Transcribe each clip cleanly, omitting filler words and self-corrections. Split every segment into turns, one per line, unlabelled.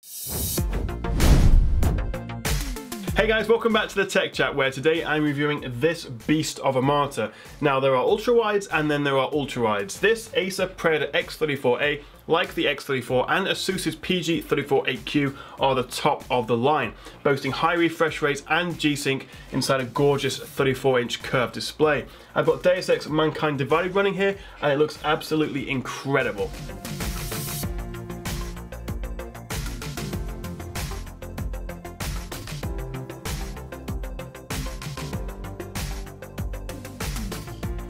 Hey guys, welcome back to the Tech Chat, where today I'm reviewing this beast of a monitor. Now there are ultrawides and then there are ultrawides. This Acer Predator X34A, like the X34 and Asus's PG34AQ, are the top of the line, boasting high refresh rates and Gsync inside a gorgeous 34-inch curved display. I've got Deus Ex Mankind Divided running here and it looks absolutely incredible.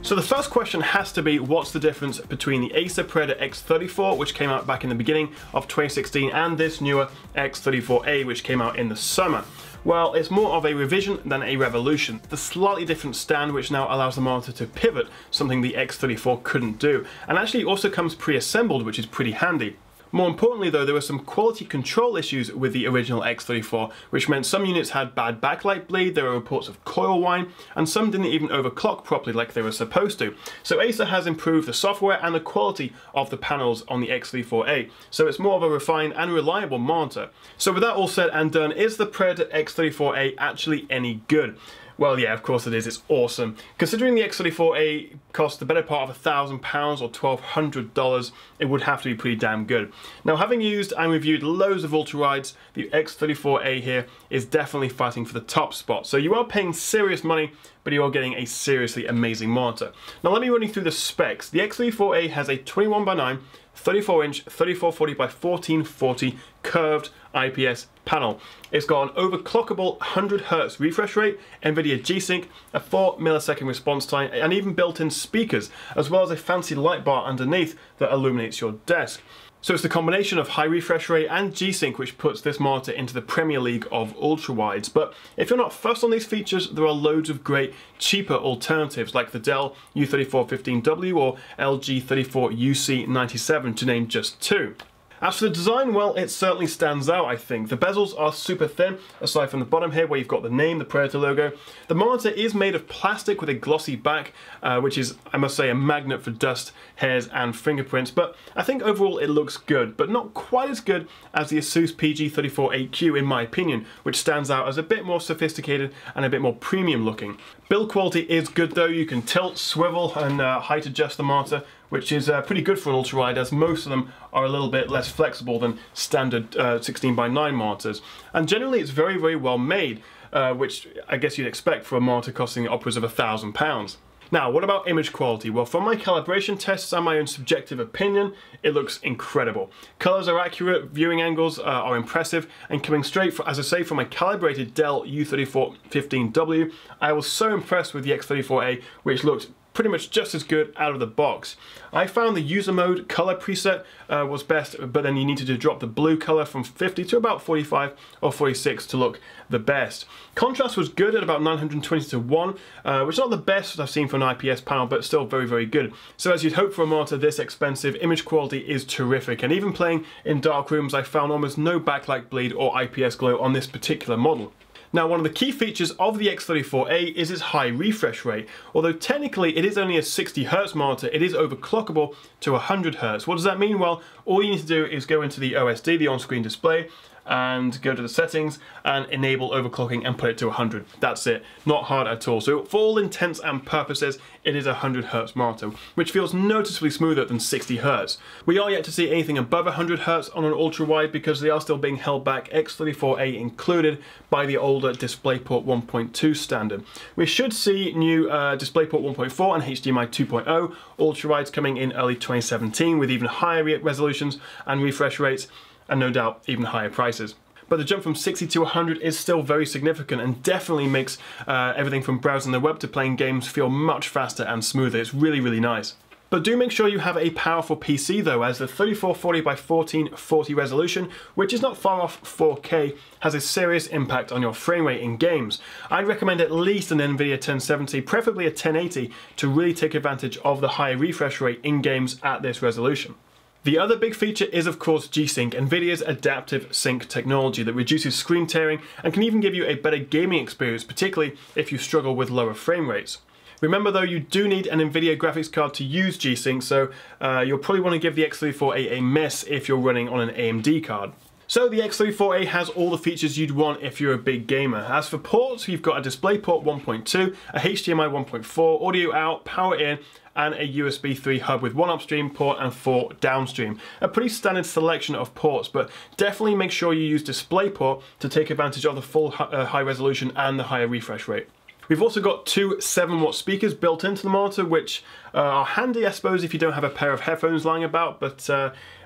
So the first question has to be, what's the difference between the Acer Predator X34, which came out back in the beginning of 2016, and this newer X34A, which came out in the summer? Well, it's more of a revision than a revolution. The slightly different stand, which now allows the monitor to pivot, something the X34 couldn't do, and actually also comes pre-assembled, which is pretty handy. More importantly though, there were some quality control issues with the original X34, which meant some units had bad backlight bleed, there were reports of coil whine, and some didn't even overclock properly like they were supposed to. So Acer has improved the software and the quality of the panels on the X34A, so it's more of a refined and reliable monitor. So with that all said and done, is the Predator X34A actually any good? Well, yeah, of course it is. It's awesome. Considering the X34A cost the better part of £1,000 or $1,200, it would have to be pretty damn good. Now, having used and reviewed loads of ultrawides, the X34A here is definitely fighting for the top spot. So you are paying serious money, but you are getting a seriously amazing monitor. Now, let me run you through the specs. The X34A has a 21:9, 34-inch 3440 by 1440 curved IPS panel. It's got an overclockable 100 Hertz refresh rate, NVIDIA Gsync, a 4 millisecond response time, and even built-in speakers, as well as a fancy light bar underneath that illuminates your desk. So it's the combination of high refresh rate and Gsync which puts this monitor into the Premier League of ultrawides. But if you're not fussed on these features, there are loads of great cheaper alternatives like the Dell U3415W or LG 34UC97, to name just two. As for the design, well, it certainly stands out, I think. The bezels are super thin, aside from the bottom here where you've got the name, the Predator logo. The monitor is made of plastic with a glossy back, which is, I must say, a magnet for dust, hairs and fingerprints, but I think overall it looks good, but not quite as good as the Asus PG34AQ in my opinion, which stands out as a bit more sophisticated and a bit more premium looking. Build quality is good though. You can tilt, swivel and height adjust the monitor, which is pretty good for an ultrawide, as most of them are a little bit less flexible than standard 16:9 monitors. And generally it's very, very well made, which I guess you'd expect for a monitor costing upwards of £1,000. Now, what about image quality? Well, from my calibration tests and my own subjective opinion, it looks incredible. Colors are accurate, viewing angles are impressive, and coming straight, as I say, from my calibrated Dell U3415W, I was so impressed with the X34A, which looked pretty much just as good out of the box. I found the user mode color preset was best, but then you needed to drop the blue color from 50 to about 45 or 46 to look the best. Contrast was good at about 920:1, which is not the best I've seen for an IPS panel, but still very, very good. So as you'd hope for a monitor this expensive, image quality is terrific, and even playing in dark rooms, I found almost no backlight bleed or IPS glow on this particular model. Now, one of the key features of the X34A is its high refresh rate. Although technically it is only a 60 Hertz monitor, it is overclockable to 100 Hertz. What does that mean? Well, all you need to do is go into the OSD, the on-screen display, and go to the settings and enable overclocking and put it to 100. That's it. Not hard at all. So for all intents and purposes, it is a 100 Hertz monitor, which feels noticeably smoother than 60 Hertz. We are yet to see anything above 100 Hertz on an ultra-wide because they are still being held back, X34A included, by the older DisplayPort 1.2 standard. We should see new DisplayPort 1.4 and HDMI 2.0 ultra-wides coming in early 2017 with even higher resolutions and refresh rates, and no doubt even higher prices. But the jump from 60 to 100 is still very significant and definitely makes everything from browsing the web to playing games feel much faster and smoother. It's really, really nice. But do make sure you have a powerful PC though, as the 3440 by 1440 resolution, which is not far off 4K, has a serious impact on your frame rate in games. I'd recommend at least an NVIDIA 1070, preferably a 1080, to really take advantage of the higher refresh rate in games at this resolution. The other big feature is of course Gsync, NVIDIA's adaptive sync technology that reduces screen tearing and can even give you a better gaming experience, particularly if you struggle with lower frame rates. Remember though, you do need an NVIDIA graphics card to use Gsync, so you'll probably want to give the X34A a miss if you're running on an AMD card. So the X34A has all the features you'd want if you're a big gamer. As for ports, you've got a DisplayPort 1.2, a HDMI 1.4, audio out, power in, and a USB 3 hub with 1 upstream port and 4 downstream. A pretty standard selection of ports, but definitely make sure you use DisplayPort to take advantage of the full high resolution and the higher refresh rate. We've also got 2 7-watt speakers built into the monitor, which are handy, I suppose, if you don't have a pair of headphones lying about, but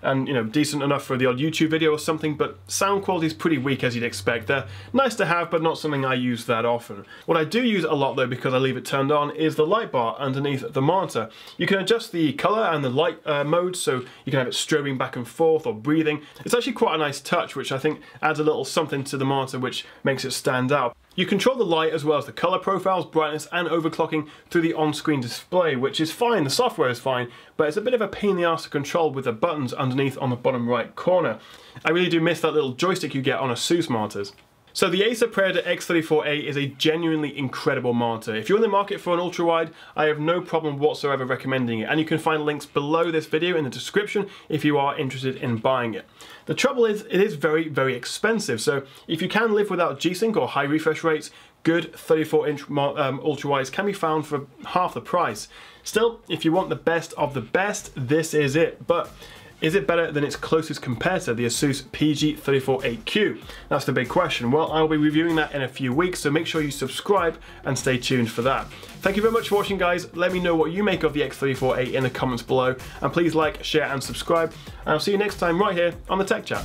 and you know, decent enough for the odd YouTube video or something, but sound quality is pretty weak as you'd expect. They're nice to have, but not something I use that often. What I do use a lot though, because I leave it turned on, is the light bar underneath the monitor. You can adjust the color and the light mode, so you can have it strobing back and forth or breathing. It's actually quite a nice touch, which I think adds a little something to the monitor, which makes it stand out. You control the light as well as the color profiles, brightness and overclocking through the on-screen display, which is fine, the software is fine, but it's a bit of a pain in the ass to control with the buttons underneath on the bottom right corner. I really do miss that little joystick you get on ASUS monitors. So the Acer Predator X34A is a genuinely incredible monitor. If you're in the market for an ultrawide, I have no problem whatsoever recommending it, and you can find links below this video in the description if you are interested in buying it. The trouble is, it is very, very expensive, so if you can live without Gsync or high refresh rates, good 34-inch ultrawides can be found for half the price. Still, if you want the best of the best, this is it. But is it better than its closest competitor, the ASUS PG34AQ? That's the big question. Well, I'll be reviewing that in a few weeks, so make sure you subscribe and stay tuned for that. Thank you very much for watching, guys. Let me know what you make of the X34A in the comments below, and please like, share and subscribe, and I'll see you next time right here on the Tech Chat.